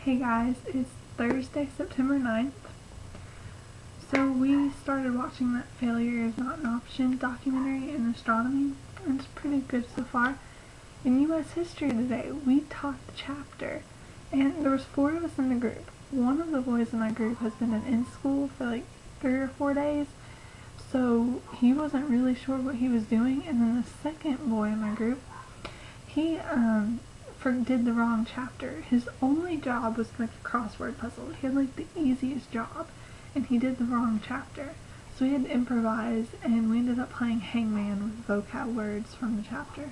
Hey guys, it's Thursday, September 9th. So we started watching that Failure is Not an Option documentary in astronomy, and it's pretty good so far. In U.S. history today, we taught the chapter, and there was 4 of us in the group. One of the boys in that group has been in school for like 3 or 4 days, so he wasn't really sure what he was doing, and then the second boy in my group, he did the wrong chapter. His only job was to make a crossword puzzle. He had like the easiest job, and he did the wrong chapter. So we had to improvise, and we ended up playing hangman with vocab words from the chapter.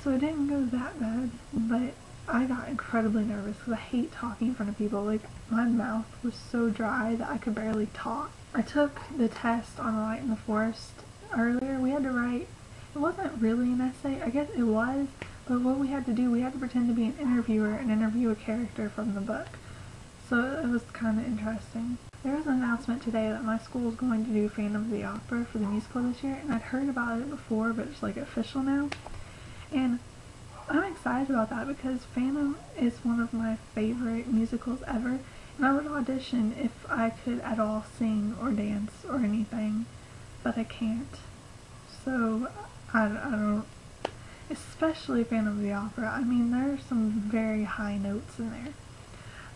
So it didn't go that bad, but I got incredibly nervous because I hate talking in front of people. Like, my mouth was so dry that I could barely talk. I took the test on Light in the Forest earlier. We had to write, it wasn't really an essay, I guess it was, but what we had to do, we had to pretend to be an interviewer and interview a character from the book. So it was kind of interesting. There was an announcement today that my school is going to do Phantom of the Opera for the musical this year, and I'd heard about it before, but it's like official now. And I'm excited about that because Phantom is one of my favorite musicals ever, and I would audition if I could at all sing or dance or anything, but I can't. So I don't, especially Phantom of the Opera. I mean, there are some very high notes in there.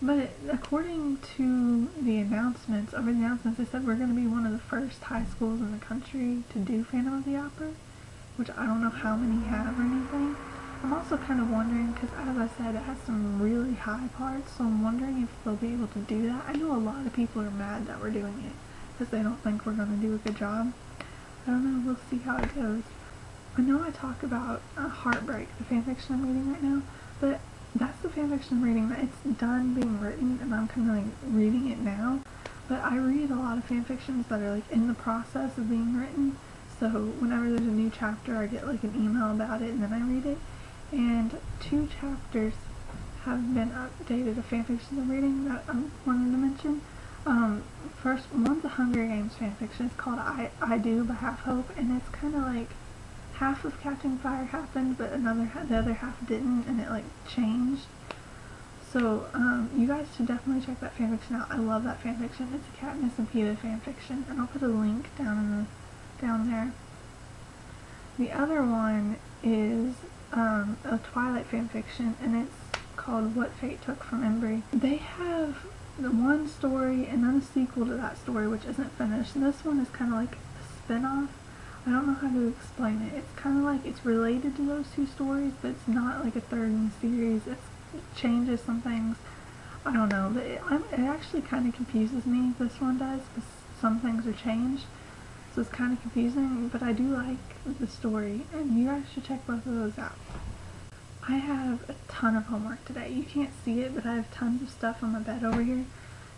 But according to the announcements, they said we're going to be one of the first high schools in the country to do Phantom of the Opera, which I don't know how many have or anything. I'm also kind of wondering, because as I said, it has some really high parts, so I'm wondering if they'll be able to do that. I know a lot of people are mad that we're doing it, because they don't think we're going to do a good job. I don't know, we'll see how it goes. I know I talk about Heartbreak, the fanfiction I'm reading right now, but that's the fanfiction I'm reading, that it's done being written, and I'm kind of like reading it now. But I read a lot of fanfictions that are like in the process of being written, so whenever there's a new chapter, I get like an email about it, and then I read it. And 2 chapters have been updated of fanfiction I'm reading that I wanted to mention. First, one's a Hunger Games fanfiction. It's called I Do by Half Hope, and it's kind of like half of Catching Fire happened, but the other half didn't, and it like changed. So you guys should definitely check that fanfiction out. I love that fanfiction. It's a Katniss and Peeta fanfiction, and I'll put a link down there. The other one is a Twilight fanfiction, and it's called What Fate Took from Embry. They have the one story and then a sequel to that story, which isn't finished, and this one is kind of like a spin-off. I don't know how to explain it. It's kind of like it's related to those 2 stories, but it's not like a third in the series. It changes some things. I don't know, but it actually kind of confuses me. This one does, because some things are changed. So it's kind of confusing, but I do like the story, and you guys should check both of those out. I have a ton of homework today. You can't see it, but I have tons of stuff on my bed over here,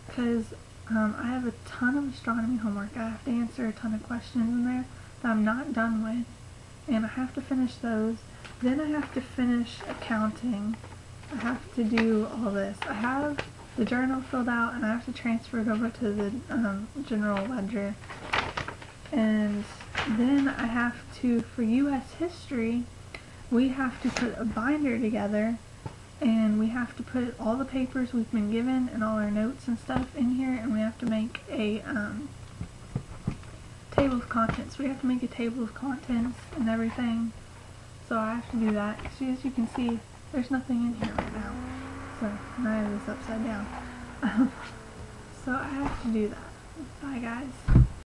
because I have a ton of astronomy homework. I have to answer a ton of questions in there that I'm not done with, and I have to finish those. Then I have to finish accounting. I have to do all this. I have the journal filled out, and I have to transfer it over to the general ledger. And then I have to, for U.S. history, we have to put a binder together, and we have to put all the papers we've been given and all our notes and stuff in here, and we have to make a table of contents. We have to make a table of contents and everything, so I have to do that. So as you can see, there's nothing in here right now, so now I have this upside down. So I have to do that. Bye guys.